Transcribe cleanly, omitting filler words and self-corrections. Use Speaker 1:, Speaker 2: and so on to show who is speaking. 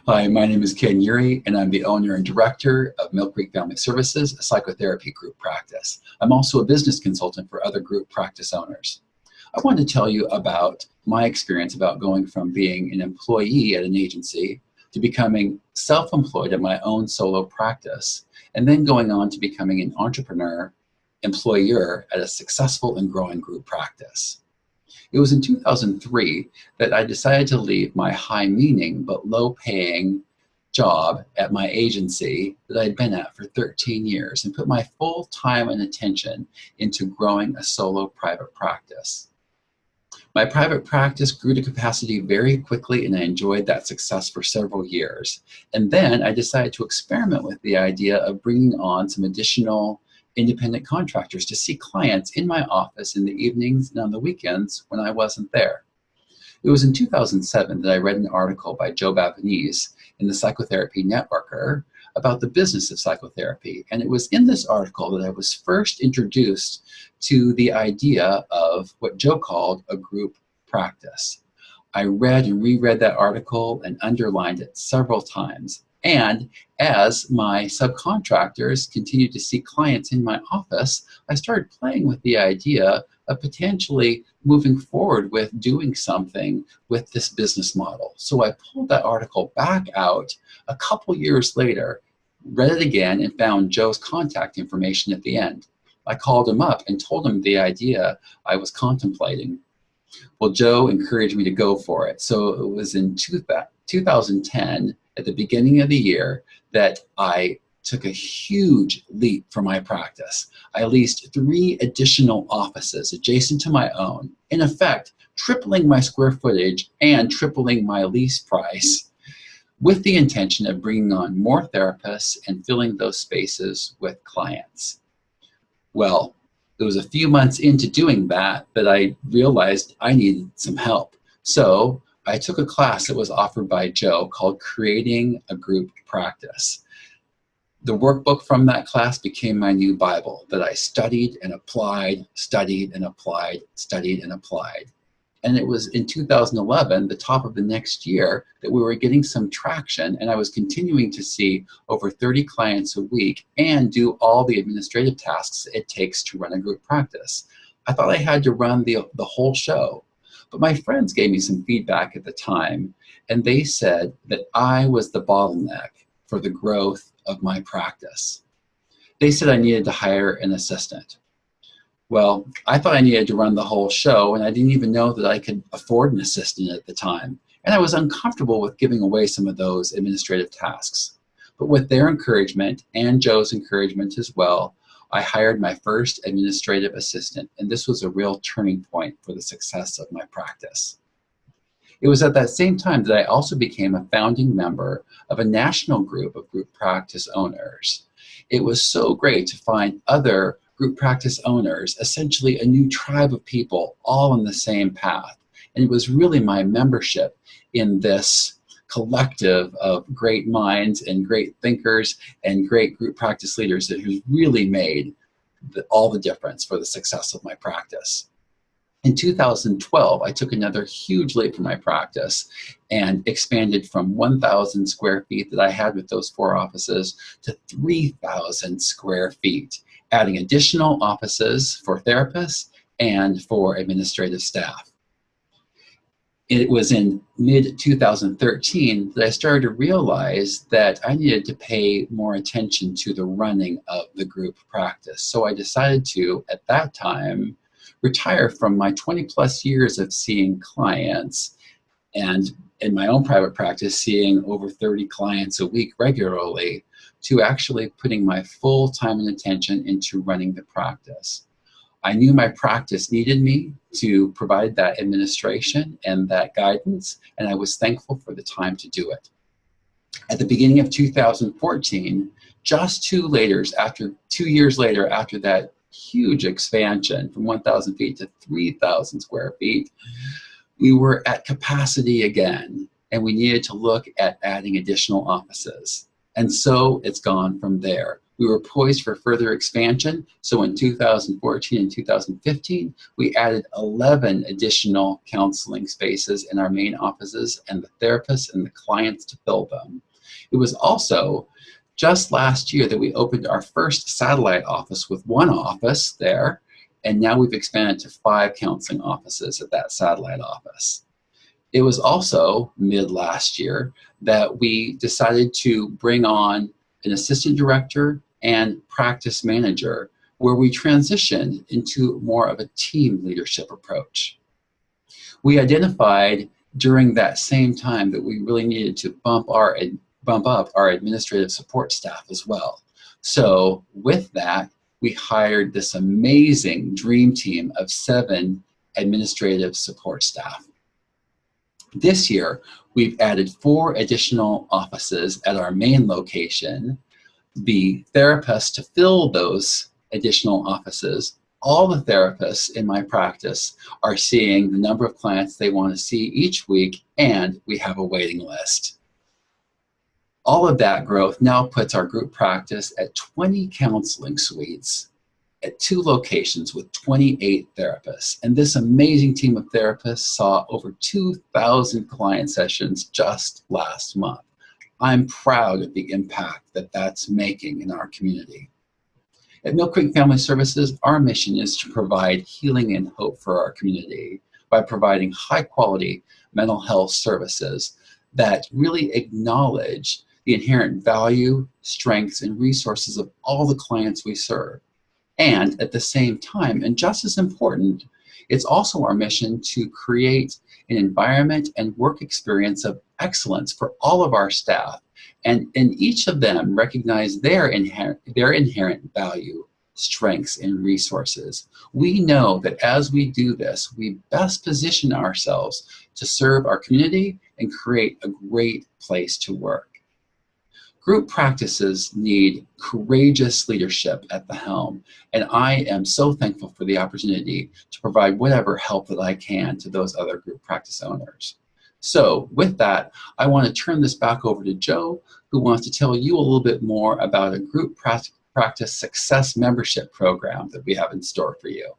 Speaker 1: Hi, my name is Ken Urie, and I'm the owner and director of Mill Creek Family Services, a psychotherapy group practice. I'm also a business consultant for other group practice owners. I wanted to tell you about my experience about going from being an employee at an agency to becoming self-employed at my own solo practice, and then going on to becoming an entrepreneur, employer at a successful and growing group practice. It was in 2003 that I decided to leave my high-meaning but low-paying job at my agency that I'd been at for 13 years and put my full time and attention into growing a solo private practice. My private practice grew to capacity very quickly, and I enjoyed that success for several years. And then I decided to experiment with the idea of bringing on some additional independent contractors to see clients in my office in the evenings and on the weekends when I wasn't there. It was in 2007 that I read an article by Joe Bavanese in the Psychotherapy Networker about the business of psychotherapy. And it was in this article that I was first introduced to the idea of what Joe called a group practice. I read and reread that article and underlined it several times. And as my subcontractors continued to see clients in my office, I started playing with the idea of potentially moving forward with doing something with this business model. So I pulled that article back out a couple years later, read it again, and found Joe's contact information at the end. I called him up and told him the idea I was contemplating. Well, Joe encouraged me to go for it. So it was in 2010, at the beginning of the year, that I took a huge leap for my practice. I leased 3 additional offices adjacent to my own, in effect, tripling my square footage and tripling my lease price, with the intention of bringing on more therapists and filling those spaces with clients. Well, it was a few months into doing that I realized I needed some help. So I took a class that was offered by Joe called Creating a Group Practice. The workbook from that class became my new Bible that I studied and applied, studied and applied, studied and applied. And it was in 2011, the top of the next year, that we were getting some traction, and I was continuing to see over 30 clients a week and do all the administrative tasks it takes to run a group practice. I thought I had to run the whole show. But my friends gave me some feedback at the time, and they said that I was the bottleneck for the growth of my practice. They said I needed to hire an assistant. Well, I thought I needed to run the whole show, and I didn't even know that I could afford an assistant at the time. And I was uncomfortable with giving away some of those administrative tasks. But with their encouragement and Joe's encouragement as well, I hired my first administrative assistant, and this was a real turning point for the success of my practice. It was at that same time that I also became a founding member of a national group of group practice owners. It was so great to find other group practice owners, essentially a new tribe of people, all on the same path. And it was really my membership in this collective of great minds and great thinkers and great group practice leaders that has really made all the difference for the success of my practice. In 2012, I took another huge leap for my practice and expanded from 1,000 square feet that I had with those 4 offices to 3,000 square feet, adding additional offices for therapists and for administrative staff. It was in mid-2013 that I started to realize that I needed to pay more attention to the running of the group practice. So I decided to, at that time, retire from my 20-plus years of seeing clients, and in my own private practice seeing over 30 clients a week regularly, to actually putting my full time and attention into running the practice. I knew my practice needed me to provide that administration and that guidance, and I was thankful for the time to do it. At the beginning of 2014, just 2 years later after that huge expansion from 1,000 feet to 3,000 square feet, we were at capacity again, and we needed to look at adding additional offices. And so it's gone from there. We were poised for further expansion, so in 2014 and 2015, we added 11 additional counseling spaces in our main offices and the therapists and the clients to fill them. It was also just last year that we opened our first satellite office with one office there, and now we've expanded to 5 counseling offices at that satellite office. It was also mid last year that we decided to bring on an assistant director and practice manager, where we transitioned into more of a team leadership approach. We identified during that same time that we really needed to bump up our administrative support staff as well. So with that, we hired this amazing dream team of 7 administrative support staff. This year, we've added 4 additional offices at our main location. The therapists to fill those additional offices, all the therapists in my practice are seeing the number of clients they want to see each week, and we have a waiting list. All of that growth now puts our group practice at 20 counseling suites at 2 locations with 28 therapists. And this amazing team of therapists saw over 2,000 client sessions just last month. I'm proud of the impact that that's making in our community. At Mill Creek Family Services, our mission is to provide healing and hope for our community by providing high-quality mental health services that really acknowledge the inherent value, strengths, and resources of all the clients we serve. And at the same time, and just as important, it's also our mission to create an environment and work experience of excellence for all of our staff, and each of them recognize their inherent value, strengths, and resources. We know that as we do this, we best position ourselves to serve our community and create a great place to work. Group practices need courageous leadership at the helm, and I am so thankful for the opportunity to provide whatever help that I can to those other group practice owners. So with that, I want to turn this back over to Joe, who wants to tell you a little bit more about a group practice success membership program that we have in store for you.